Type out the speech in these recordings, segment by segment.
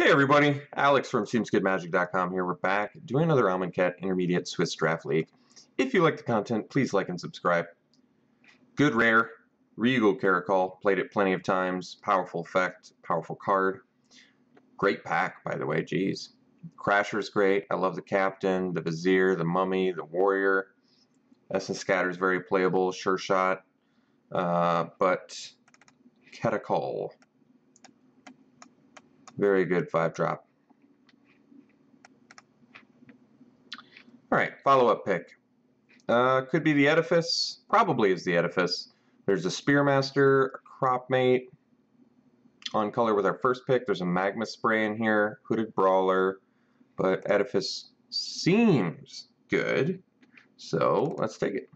Hey everybody, Alex from SeemsGoodMagic.com here. We're back doing another Amonkhet Intermediate Swiss Draft League. If you like the content, please like and subscribe. Good rare, Regal Caracol, played it plenty of times, powerful effect, powerful card. Great pack, by the way, geez. Crasher's great, I love the Captain, the Vizier, the Mummy, the Warrior. Essence Scatter's very playable, Sure Shot, but Caracol. Very good 5-drop. Alright, follow-up pick. Could be the Edifice. Probably is the Edifice. There's a Spearmaster, a Cropmate. On color with our first pick, there's a Magma Spray in here, Hooded Brawler, but Edifice seems good. So, let's take it.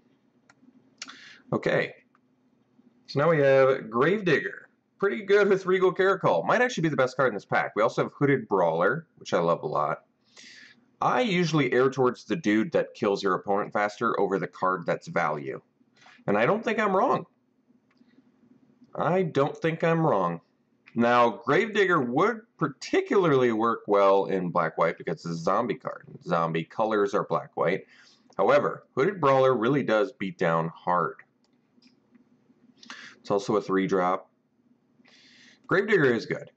Okay. So now we have Gravedigger. Pretty good with Regal Caracol. Might actually be the best card in this pack. We also have Hooded Brawler, which I love a lot. I usually err towards the dude that kills your opponent faster over the card that's value. And I don't think I'm wrong. I don't think I'm wrong. Now, Gravedigger would particularly work well in black-white because it's a zombie card. Zombie colors are black-white. However, Hooded Brawler really does beat down hard. It's also a 3-drop. Gravedigger is good.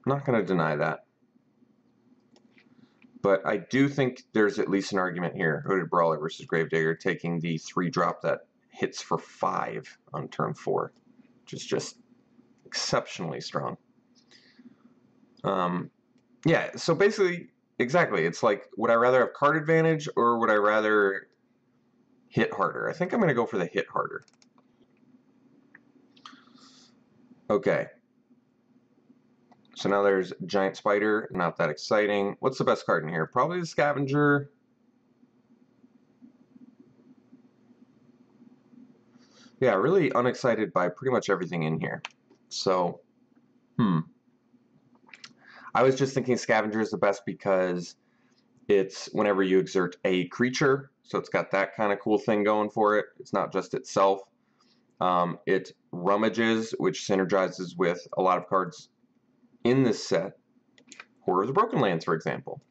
I'm not going to deny that. But I do think there's at least an argument here. Hooded Brawler versus Gravedigger taking the 3-drop that hits for 5 on turn 4. Which is just exceptionally strong. Yeah, so basically, exactly. It's like, would I rather have card advantage or would I rather hit harder? I think I'm going to go for the hit harder. Okay. So now there's Giant Spider, not that exciting. What's the best card in here? Probably the Scavenger. Yeah, really unexcited by pretty much everything in here. So, I was just thinking Scavenger is the best because it's whenever you exert a creature, so it's got that kind of cool thing going for it. It's not just itself. It rummages, which synergizes with a lot of cards in this set. Horror of the Broken Lands, for example.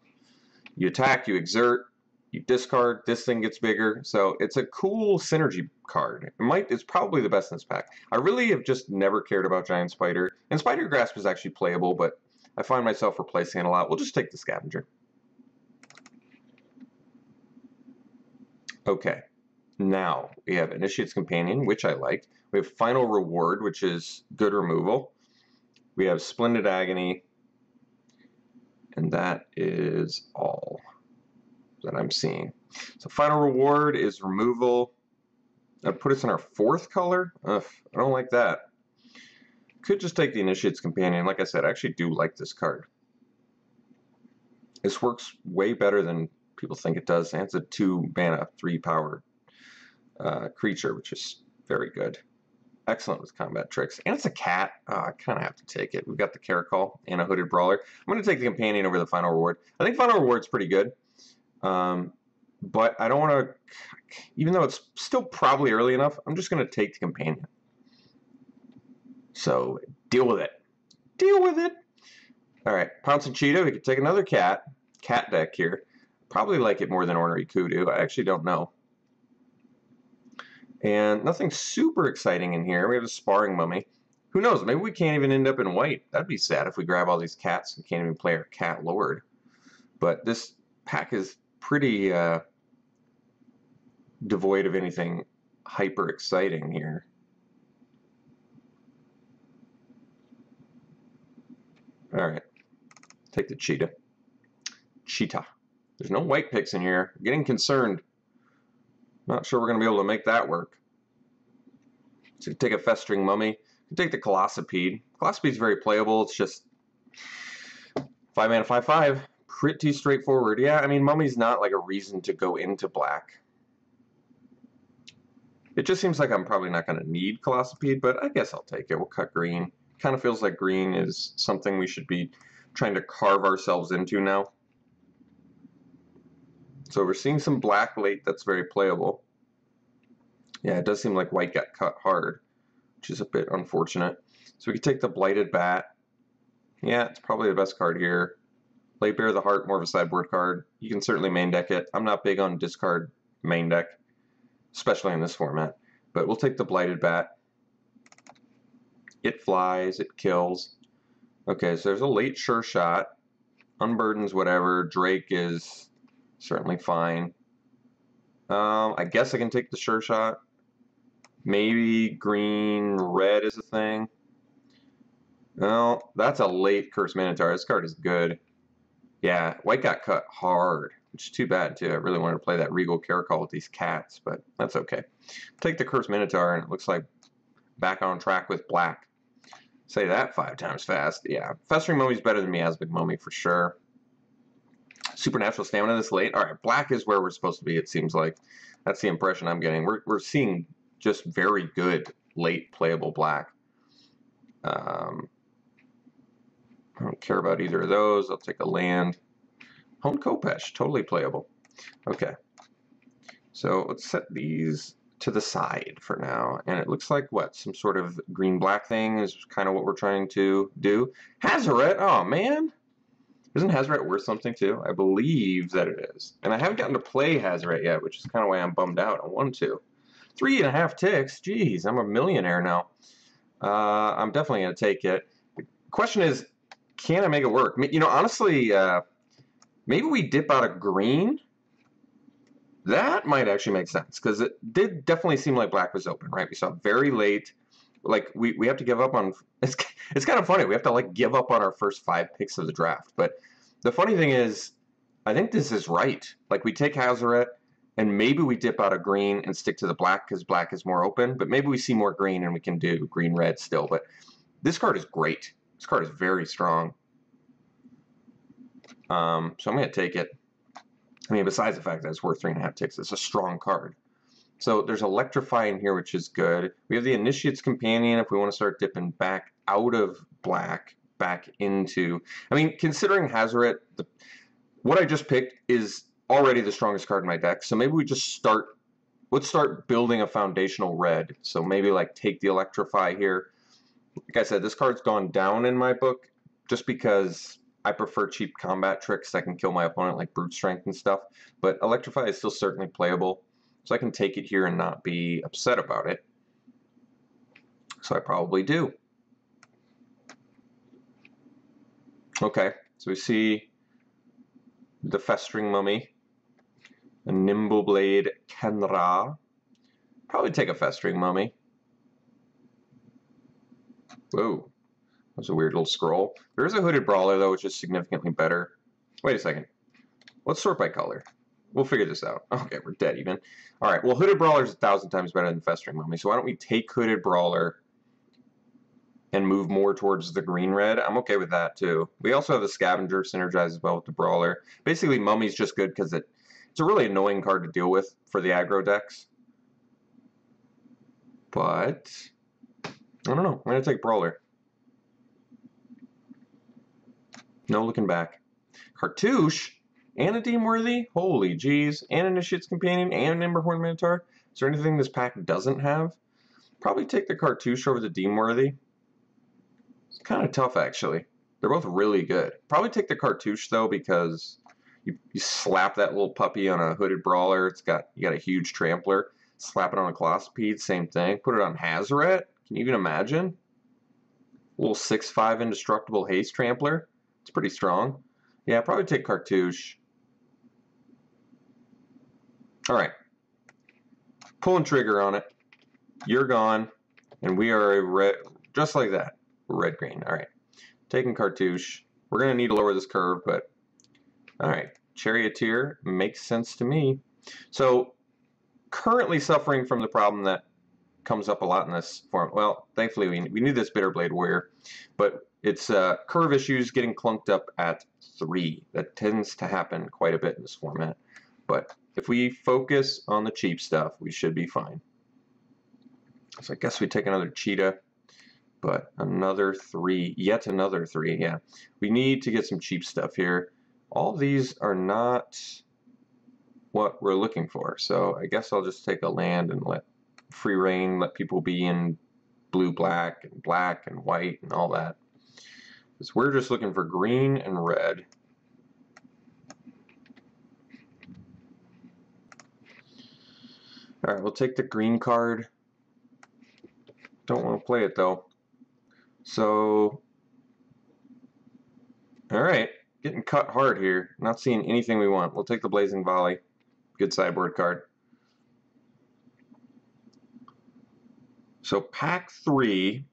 You attack, you exert, you discard, this thing gets bigger. So it's a cool synergy card. It's probably the best in this pack. I really have just never cared about Giant Spider. And Spider Grasp is actually playable, but I find myself replacing it a lot. We'll just take the Scavenger. Okay. Now, we have Initiate's Companion, which I like. We have Final Reward, which is good removal. We have Splendid Agony, and that is all that I'm seeing. So Final Reward is removal. That'd put us in our 4th color. Ugh, I don't like that. Could just take the Initiate's Companion. Like I said, I actually do like this card. This works way better than people think it does. And it's a 2-mana, 3-power creature, which is very good. Excellent with combat tricks. And it's a cat. I kind of have to take it. We've got the Caracol and a Hooded Brawler. I'm going to take the Companion over the Final Reward. I think Final Reward's pretty good. But I don't want to, even though it's still probably early enough, I'm just going to take the Companion. So, deal with it. Deal with it. Alright, Pouncing Cheetah. We could take another cat deck here. Probably like it more than Ornery Kudu. I actually don't know. And nothing super exciting in here. We have a Sparring Mummy. Who knows? Maybe we can't even end up in white. That'd be sad if we grab all these cats and can't even play our Cat Lord. But this pack is pretty devoid of anything hyper exciting here. Alright. Take the Cheetah. Cheetah. There's no white picks in here. I'm getting concerned. Not sure we're going to be able to make that work. So you take a Festering Mummy. You take the Colossipede. Colossipede is very playable. It's just 5-mana, 5/5. Pretty straightforward. Yeah, I mean, Mummy's not like a reason to go into black. It just seems like I'm probably not going to need Colossipede, but I guess I'll take it. We'll cut green. Kind of feels like green is something we should be trying to carve ourselves into now. So we're seeing some black late that's very playable. Yeah, it does seem like white got cut hard, which is a bit unfortunate. So we could take the Blighted Bat. Yeah, it's probably the best card here. Lay Bare the Heart, more of a sideboard card. You can certainly main deck it. I'm not big on discard main deck, especially in this format. But we'll take the Blighted Bat. It flies, it kills. Okay, so there's a late Sure Shot. Unburdens whatever. Drake is certainly fine. I guess I can take the Sure Shot. Maybe green, red is a thing. Well, that's a late Curse Minotaur. This card is good. Yeah, white got cut hard, which is too bad, too. I really wanted to play that Regal Caracol with these cats, but that's okay. Take the Curse Minotaur, and it looks like back on track with black. Say that 5 times fast. Yeah, Festering Mummy's better than Miasmic Mummy for sure. Supernatural Stamina this late. All right, black is where we're supposed to be, it seems like. That's the impression I'm getting. We're seeing just very good late playable black. I don't care about either of those. I'll take a land. Hone Kopesh, totally playable. Okay. So let's set these to the side for now. And it looks like, what, some sort of green-black thing is kind of what we're trying to do. Hazoret, oh man. Isn't Hazoret worth something too? I believe that it is. And I haven't gotten to play Hazoret yet, which is kind of why I'm bummed out. I want to. 3.5 ticks, jeez, I'm a millionaire now. I'm definitely going to take it. The question is, can I make it work? You know, honestly, maybe we dip out of green. That might actually make sense, because it did definitely seem like black was open, right? We saw very late. Like, we have to give up on... It's kind of funny. We have to, like, give up on our first 5 picks of the draft. But the funny thing is, I think this is right. Like, we take Hazoret, and maybe we dip out of green and stick to the black, because black is more open. But maybe we see more green, and we can do green-red still. But this card is great. This card is very strong. So I'm going to take it. I mean, besides the fact that it's worth 3.5 ticks, it's a strong card. So there's Electrify in here, which is good. We have the Initiate's Companion if we want to start dipping back out of black, back into... I mean, considering Hazoret, what I just picked is already the strongest card in my deck. So maybe we just start... Let's start building a foundational red. So maybe, like, take the Electrify here. Like I said, this card's gone down in my book just because I prefer cheap combat tricks that can kill my opponent, like Brute Strength and stuff. But Electrify is still certainly playable. So I can take it here and not be upset about it. So I probably do. Okay, so we see the Festering Mummy, a Nimbleblade Kenra. Probably take a Festering Mummy. Whoa, that was a weird little scroll. There is a Hooded Brawler, though, which is significantly better. Wait a second. Let's sort by color. We'll figure this out. Okay, we're dead even. All right, well, Hooded Brawler is 1,000 times better than Festering Mummy, so why don't we take Hooded Brawler and move more towards the green-red? I'm okay with that, too. We also have the Scavenger synergized well with the Brawler. Basically, Mummy's just good because it's a really annoying card to deal with for the aggro decks. But I don't know. I'm going to take Brawler. No looking back. Cartouche and a Deemworthy? Holy jeez. And Initiate's Companion and Nimberhorn Minotaur? Is there anything this pack doesn't have? Probably take the Cartouche over the Deemworthy. It's kind of tough, actually. They're both really good. Probably take the Cartouche, though, because you slap that little puppy on a Hooded Brawler. You got a huge Trampler. Slap it on a Colossopede, same thing. Put it on Hazoret. Can you even imagine? A little 6/5 indestructible Haste Trampler. It's pretty strong. Yeah, probably take Cartouche. All right. Pulling trigger on it. You're gone. And we are a red, just like that. We're red-green. All right. Taking Cartouche. We're going to need to lower this curve, but all right. Charioteer makes sense to me. So, currently suffering from the problem that comes up a lot in this form. Well, thankfully, we knew this Bitterblade Warrior, but it's curve issues getting clunked up at 3. That tends to happen quite a bit in this format. But if we focus on the cheap stuff, we should be fine. So I guess we take another Cheetah, but another 3, yet another 3, yeah. We need to get some cheap stuff here. All these are not what we're looking for, so I guess I'll just take a land and let free reign, let people be in blue, black and white and all that. Because we're just looking for green and red. Alright, we'll take the green card. Don't want to play it though. So, alright, getting cut hard here. Not seeing anything we want. We'll take the Blazing Volley. Good sideboard card. So pack 3,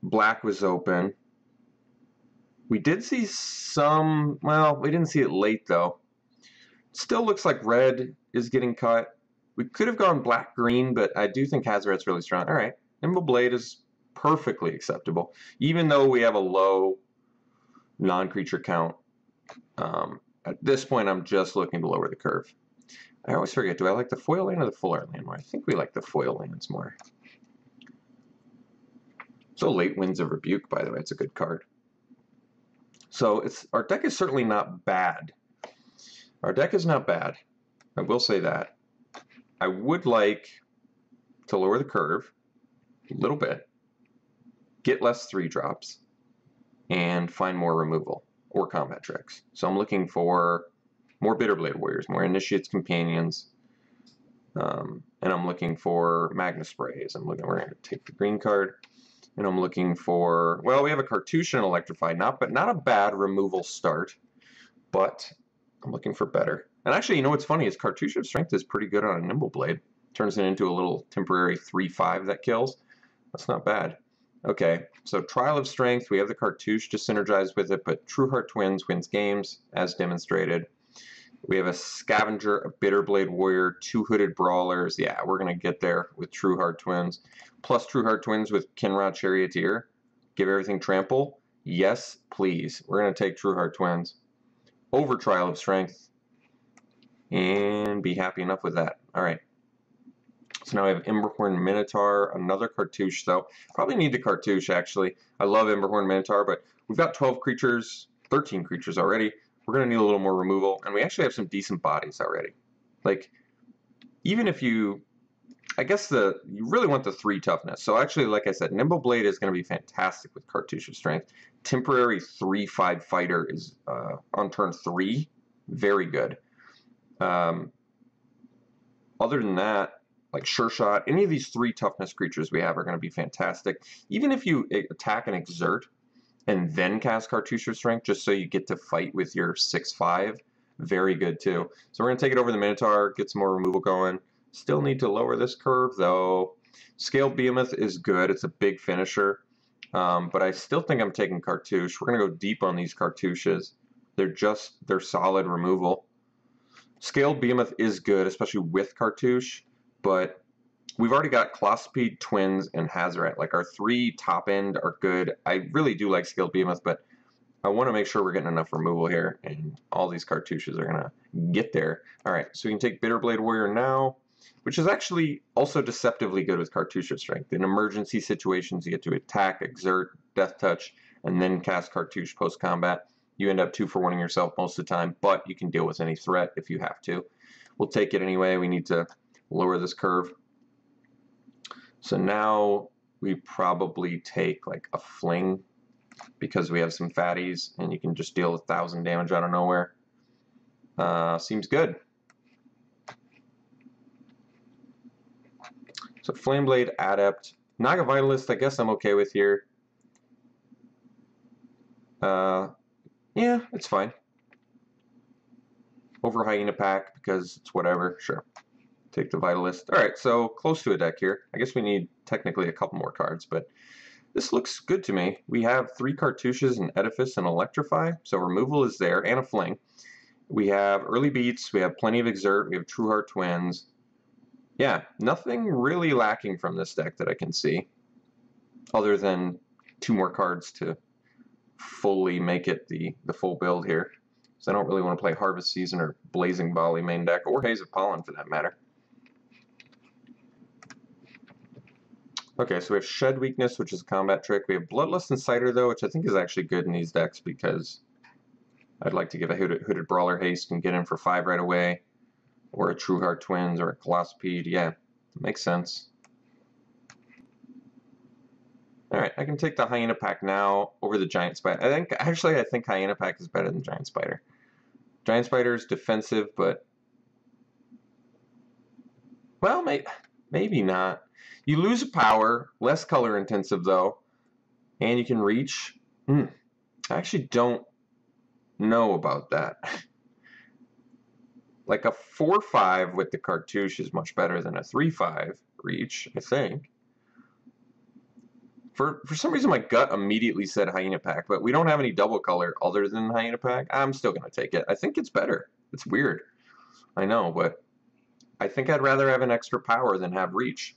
black was open. We did see some, well, we didn't see it late though. Still looks like red is getting cut. We could have gone black-green, but I do think Hazoret's really strong. All right, Nimble Blade is perfectly acceptable, even though we have a low non-creature count. At this point, I'm just looking to lower the curve. I always forget, do I like the foil land or the full art land more? I think we like the foil lands more. So Late Winds of Rebuke, by the way, it's a good card. So our deck is certainly not bad. Our deck is not bad. I will say that. I would like to lower the curve a little bit, get less 3-drops, and find more removal or combat tricks. So I'm looking for more Bitterblade Warriors, more Initiate's Companions, and I'm looking for Magna Sprays. We're going to take the green card. And I'm looking for, well, we have a Cartouche and Electrify, not a bad removal start, but I'm looking for better. And actually, you know what's funny is Cartouche of Strength is pretty good on a Nimble Blade. Turns it into a little temporary 3/5 that kills. That's not bad. Okay, so Trial of Strength, we have the Cartouche to synergize with it, but True Heart Twins wins games, as demonstrated. We have a Scavenger, a Bitterblade Warrior, 2 Hooded Brawlers. Yeah, we're going to get there with True Heart Twins. Plus True Heart Twins with Kinra Charioteer. Give everything trample. Yes, please. We're going to take True Heart Twins over Trial of Strength and be happy enough with that. All right. So now we have Emberhorn Minotaur, another Cartouche though. Probably need the Cartouche actually. I love Emberhorn Minotaur, but we've got 12 creatures, 13 creatures already. We're going to need a little more removal, and we actually have some decent bodies already. Like, even if you, I guess you really want the 3 toughness. So actually, like I said, Nimble Blade is going to be fantastic with Cartouche of Strength. Temporary 3/5 Fighter is on turn 3, very good. Other than that, like Sure Shot, any of these 3 toughness creatures we have are going to be fantastic. Even if you attack and exert, and then cast Cartouche of Strength, just so you get to fight with your 6/5. Very good, too. So we're going to take it over the Minotaur, get some more removal going. Still need to lower this curve, though. Scaled Behemoth is good. It's a big finisher. But I still think I'm taking Cartouche. We're going to go deep on these Cartouches. They're solid removal. Scaled Behemoth is good, especially with Cartouche, but we've already got Colossopede, Twins, and Hazoret. Like, our 3 top end are good. I really do like Scaled Behemoth, but I want to make sure we're getting enough removal here, and all these Cartouches are going to get there. All right, so we can take Bitterblade Warrior now, which is actually also deceptively good with Cartouche of Strength. In emergency situations, you get to attack, exert, Death Touch, and then cast Cartouche post-combat. You end up 2-for-1ing yourself most of the time, but you can deal with any threat if you have to. We'll take it anyway. We need to lower this curve. So now we probably take like a Fling because we have some fatties and you can just deal 1,000 damage out of nowhere. Seems good. So Flameblade, Adept, Naga Vitalist, I guess I'm okay with here. Yeah, it's fine. Over Hyena Pack because it's whatever, sure. Take the Vitalist. Alright, so close to a deck here. I guess we need technically a couple more cards, but this looks good to me. We have 3 Cartouches, an Edifice, and Electrify, so removal is there, and a Fling. We have early beats, we have plenty of Exert, we have True Heart Twins. Yeah, nothing really lacking from this deck that I can see, other than 2 more cards to fully make it the full build here. So I don't really want to play Harvest Season or Blazing Volley main deck, or Haze of Pollen for that matter. Okay, so we have Shed Weakness, which is a combat trick. We have Bloodlust Inciter, though, which I think is actually good in these decks because I'd like to give a Hooded Brawler haste and get in for 5 right away, or a True Heart Twins, or a Colossopede. Yeah, makes sense. Alright, I can take the Hyena Pack now over the Giant Spider. I think Hyena Pack is better than Giant Spider. Giant Spider is defensive, but... Well, maybe not. You lose a power, less color intensive though, and you can reach. I actually don't know about that. Like a 4/5 with the cartouche is much better than a 3/5 reach, I think. For some reason, my gut immediately said Hyena Pack, but we don't have any double color other than Hyena Pack. I'm still going to take it. I think it's better. It's weird. I know, but I think I'd rather have an extra power than have reach.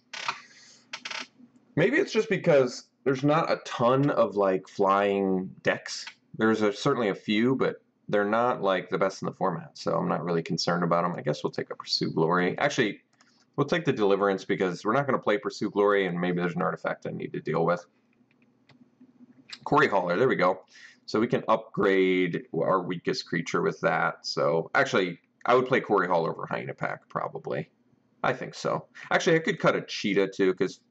Maybe it's just because there's not a ton of like flying decks. There's certainly a few, but they're not like the best in the format, so I'm not really concerned about them. I guess we'll take a Pursue Glory. Actually, we'll take the Deliverance because we're not going to play Pursue Glory, and maybe there's an artifact I need to deal with. Quarry Hauler, there we go. So we can upgrade our weakest creature with that. So actually, I would play Quarry Hauler over Hyena Pack, probably. I think so. Actually, I could cut a Cheetah, too, because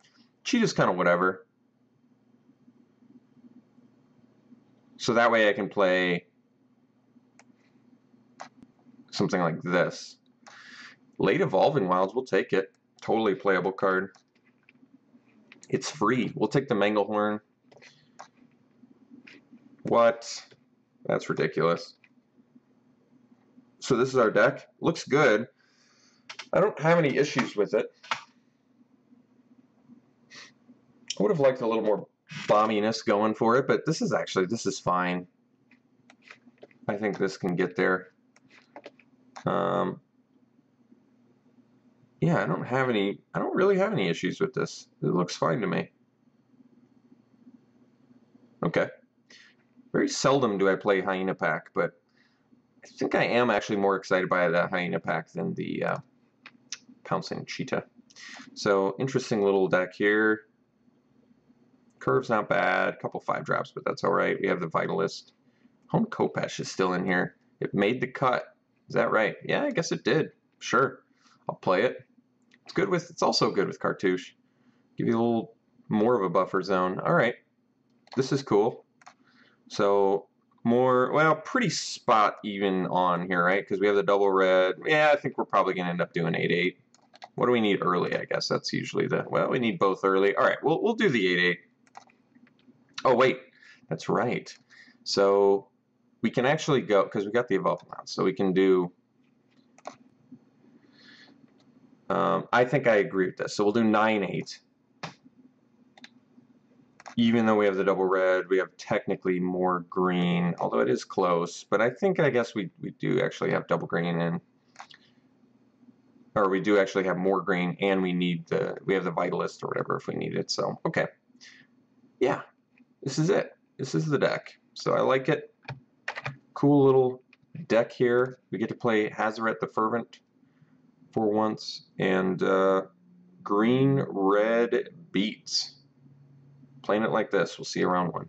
Cheetah's kind of whatever. So that way I can play something like this. Late Evolving Wilds, we'll take it. Totally playable card. It's free. We'll take the Manglehorn. What? That's ridiculous. So this is our deck. Looks good. I don't have any issues with it. I would have liked a little more bomminess going for it, but this is fine. I think this can get there. Yeah, I don't really have any issues with this. It looks fine to me. Okay. Very seldom do I play Hyena Pack, but I think I am actually more excited by the Hyena Pack than the Pouncing Cheetah. So, interesting little deck here. Curve's not bad. A couple 5-drops, but that's alright. We have the Vitalist. Home Kopesh is still in here. It made the cut. Is that right? Yeah, I guess it did. Sure. I'll play it. It's also good with Cartouche. Give you a little more of a buffer zone. Alright. This is cool. So, pretty spot even on here, right? Because we have the double red. Yeah, I think we're probably going to end up doing 8/8. What do we need early? I guess that's usually we need both early. Alright, we'll do the 8/8. Oh, wait. That's right. So, we can actually go, because we got the Evolving Wilds, so we can do... I think I agree with this. So we'll do 9/8. Even though we have the double red, we have technically more green, although it is close. But I guess we do actually have double green in. Or we do actually have more green, and we have the Vitalist or whatever if we need it. So, okay. Yeah, this is it. This is the deck. So I like it. Cool little deck here. We get to play Hazoret the Fervent for once, and green, red beats. Playing it like this. We'll see you around one.